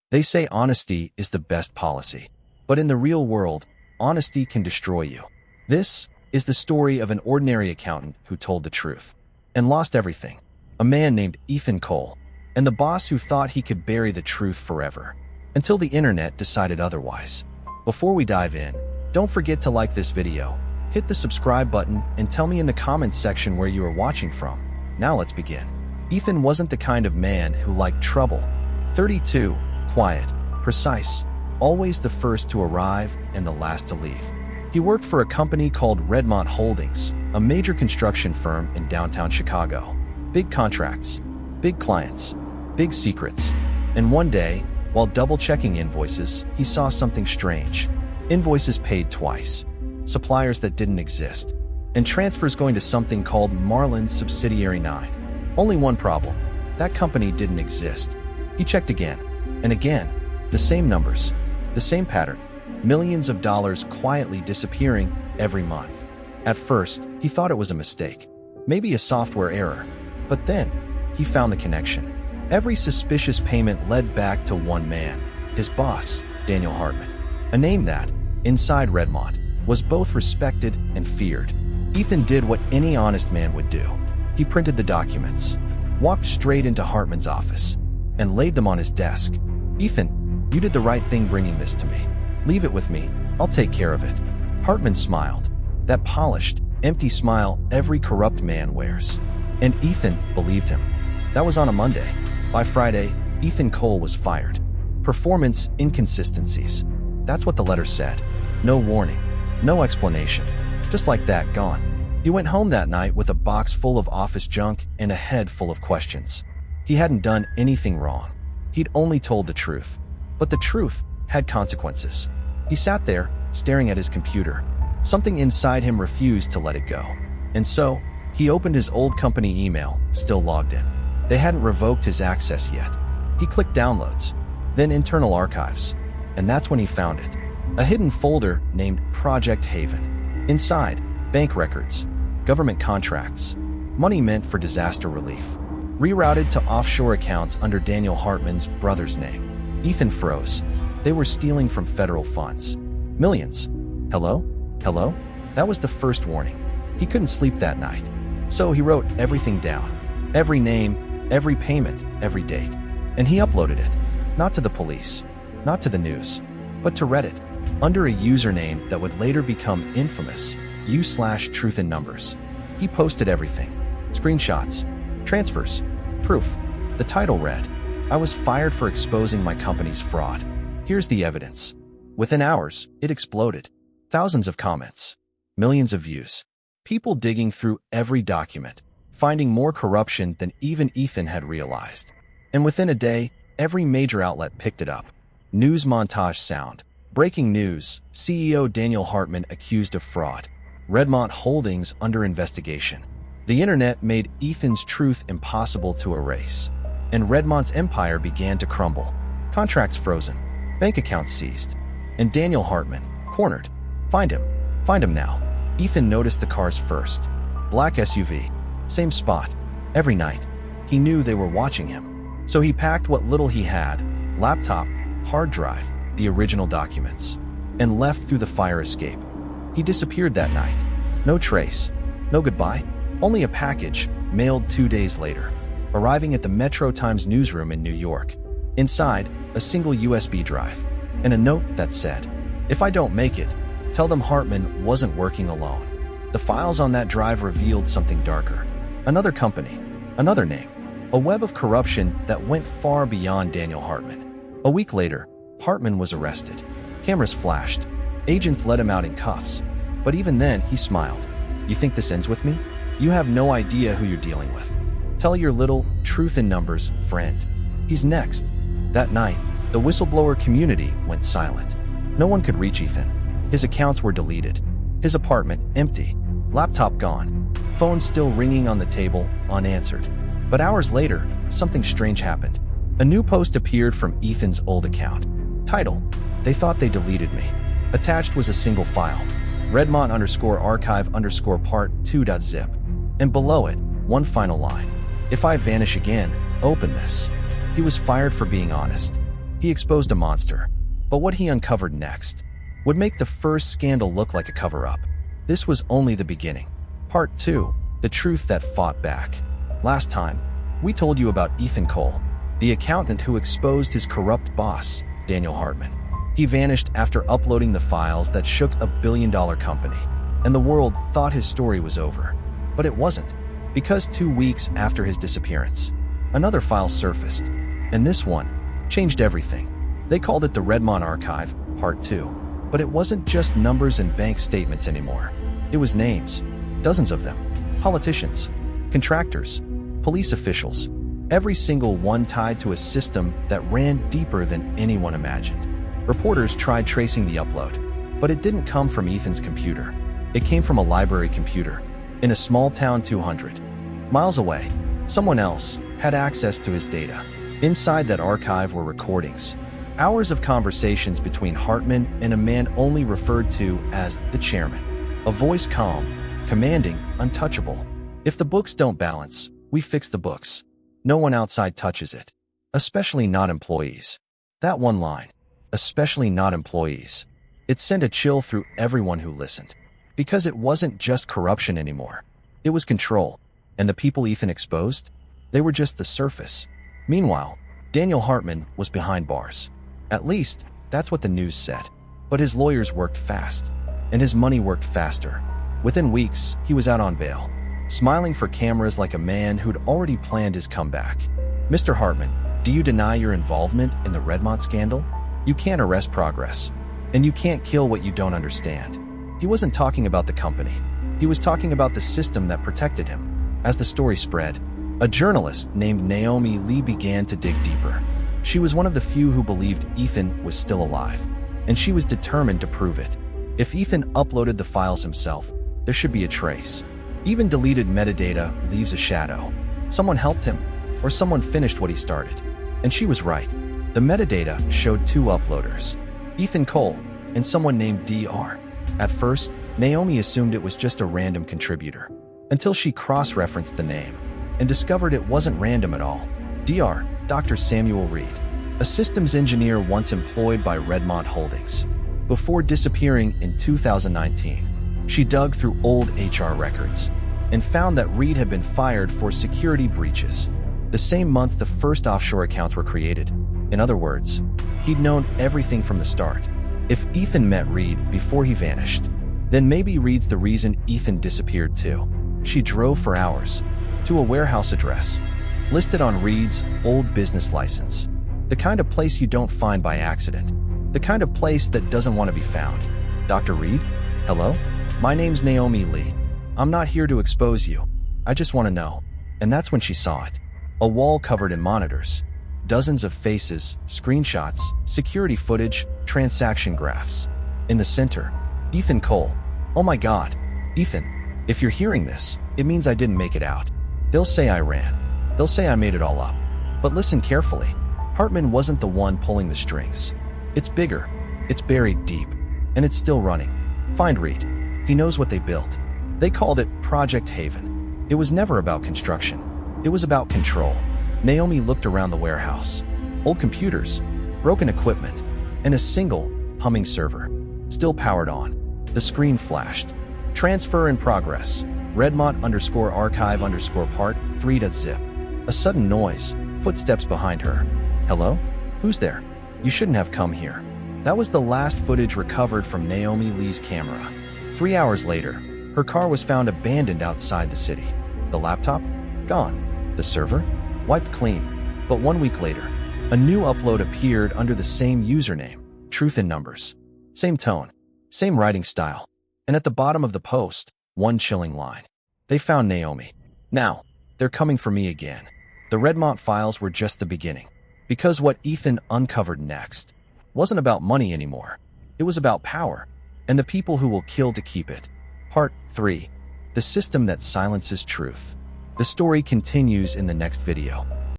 They say honesty is the best policy. But in the real world, honesty can destroy you. This is the story of an ordinary accountant who told the truth and lost everything. A man named Ethan Cole, and the boss who thought he could bury the truth forever, until the internet decided otherwise. Before we dive in, don't forget to like this video, hit the subscribe button, and tell me in the comments section where you are watching from. Now let's begin. Ethan wasn't the kind of man who liked trouble. 32, quiet, precise, always the first to arrive and the last to leave. He worked for a company called Redmont Holdings, a major construction firm in downtown Chicago. Big contracts, big clients, big secrets. And one day, while double-checking invoices, he saw something strange. Invoices paid twice, suppliers that didn't exist, and transfers going to something called Marlin's Subsidiary 9. Only one problem: that company didn't exist. He checked again, and again. The same numbers, the same pattern. Millions of dollars quietly disappearing every month. At first, he thought it was a mistake, maybe a software error. But then, he found the connection. Every suspicious payment led back to one man, his boss, Daniel Hartman. A name that, inside Redmont, was both respected and feared. Ethan did what any honest man would do. He printed the documents, walked straight into Hartman's office, and laid them on his desk. "Ethan, you did the right thing bringing this to me. Leave it with me, I'll take care of it." Hartman smiled, that polished, empty smile every corrupt man wears. And Ethan believed him. That was on a Monday. By Friday, Ethan Cole was fired. Performance inconsistencies. That's what the letter said. No warning, no explanation. Just like that, gone. He went home that night with a box full of office junk and a head full of questions. He hadn't done anything wrong. He'd only told the truth. But the truth had consequences. He sat there, staring at his computer. Something inside him refused to let it go. And so, he opened his old company email, still logged in. They hadn't revoked his access yet. He clicked downloads, then internal archives. And that's when he found it. A hidden folder named Project Haven. Inside, bank records, government contracts, money meant for disaster relief, rerouted to offshore accounts under Daniel Hartman's brother's name. Ethan froze. They were stealing from federal funds. Millions. Hello? Hello? That was the first warning. He couldn't sleep that night. So he wrote everything down. Every name, every payment, every date. And he uploaded it. Not to the police, not to the news, but to Reddit, under a username that would later become infamous, u/truthinnumbers. He posted everything. Screenshots, transfers, proof. The title read, "I was fired for exposing my company's fraud. Here's the evidence." Within hours, it exploded. Thousands of comments, millions of views. People digging through every document, finding more corruption than even Ethan had realized. And within a day, every major outlet picked it up. News montage sound. Breaking news: CEO Daniel Hartman accused of fraud. Redmont Holdings under investigation. The internet made Ethan's truth impossible to erase. And Redmont's empire began to crumble. Contracts frozen, bank accounts seized, and Daniel Hartman, cornered. Find him. Find him now. Ethan noticed the cars first. Black SUV. Same spot. Every night. He knew they were watching him. So he packed what little he had, laptop, hard drive, the original documents, and left through the fire escape. He disappeared that night. No trace. No goodbye. Only a package, mailed 2 days later, arriving at the Metro Times newsroom in New York. Inside, a single USB drive, and a note that said, "If I don't make it, tell them Hartman wasn't working alone." The files on that drive revealed something darker. Another company, another name, a web of corruption that went far beyond Daniel Hartman. A week later, Hartman was arrested. Cameras flashed. Agents let him out in cuffs. But even then, he smiled. "You think this ends with me? You have no idea who you're dealing with. Tell your little truth in numbers friend. He's next." That night, the whistleblower community went silent. No one could reach Ethan. His accounts were deleted. His apartment empty. Laptop gone. Phone still ringing on the table, unanswered. But hours later, something strange happened. A new post appeared from Ethan's old account. Title: "They thought they deleted me." Attached was a single file. Redmont_archive_part2.zip. And below it, one final line. "If I vanish again, open this." He was fired for being honest. He exposed a monster. But what he uncovered next would make the first scandal look like a cover-up. This was only the beginning. Part 2. The Truth That Fought Back. Last time, we told you about Ethan Cole, the accountant who exposed his corrupt boss, Daniel Hartman. He vanished after uploading the files that shook a billion-dollar company, and the world thought his story was over. But it wasn't, because 2 weeks after his disappearance, another file surfaced, and this one changed everything. They called it the Redmont Archive, Part 2. But it wasn't just numbers and bank statements anymore. It was names, dozens of them, politicians, contractors, police officials, every single one tied to a system that ran deeper than anyone imagined. Reporters tried tracing the upload, but it didn't come from Ethan's computer. It came from a library computer in a small town 200 miles away. Someone else had access to his data. Inside that archive were recordings, hours of conversations between Hartman and a man only referred to as the chairman. A voice calm, commanding, untouchable. If the books don't balance, we fix the books. No one outside touches it. Especially not employees. That one line, especially not employees, it sent a chill through everyone who listened. Because it wasn't just corruption anymore. It was control. And the people Ethan exposed? They were just the surface. Meanwhile, Daniel Hartman was behind bars. At least, that's what the news said. But his lawyers worked fast. And his money worked faster. Within weeks, he was out on bail, smiling for cameras like a man who'd already planned his comeback. Mr. Hartman, do you deny your involvement in the Redmont scandal? You can't arrest progress. And you can't kill what you don't understand. He wasn't talking about the company. He was talking about the system that protected him. As the story spread, a journalist named Naomi Lee began to dig deeper. She was one of the few who believed Ethan was still alive, and she was determined to prove it. If Ethan uploaded the files himself, there should be a trace. Even deleted metadata leaves a shadow. Someone helped him, or someone finished what he started. And she was right. The metadata showed 2 uploaders, Ethan Cole and someone named Dr. At first, Naomi assumed it was just a random contributor, until she cross-referenced the name and discovered it wasn't random at all. Dr. Samuel Reed, a systems engineer once employed by Redmont Holdings. Before disappearing in 2019, she dug through old HR records and found that Reed had been fired for security breaches the same month the first offshore accounts were created. In other words, he'd known everything from the start. If Ethan met Reed before he vanished, then maybe Reed's the reason Ethan disappeared too. She drove for hours to a warehouse address listed on Reed's old business license. The kind of place you don't find by accident. The kind of place that doesn't want to be found. Dr. Reed? Hello? My name's Naomi Lee. I'm not here to expose you. I just want to know. And that's when she saw it. A wall covered in monitors. Dozens of faces, screenshots, security footage, transaction graphs. In the center, Ethan Cole. Oh my God. Ethan, if you're hearing this, it means I didn't make it out. They'll say I ran. They'll say I made it all up. But listen carefully. Hartman wasn't the one pulling the strings. It's bigger. It's buried deep. And it's still running. Find Reed. He knows what they built. They called it Project Haven. It was never about construction. It was about control. Naomi looked around the warehouse. Old computers, broken equipment, and a single, humming server. Still powered on. The screen flashed. Transfer in progress. Redmont_archive_part3.zip. A sudden noise. Footsteps behind her. Hello? Who's there? You shouldn't have come here. That was the last footage recovered from Naomi Lee's camera. 3 hours later, her car was found abandoned outside the city. The laptop? Gone. The server? Wiped clean. But 1 week later, a new upload appeared under the same username, Truth in Numbers. Same tone, same writing style. And at the bottom of the post, one chilling line. They found Naomi. Now, they're coming for me again. The Redmont files were just the beginning. Because what Ethan uncovered next wasn't about money anymore. It was about power, and the people who will kill to keep it. Part 3. The System That Silences Truth. The story continues in the next video.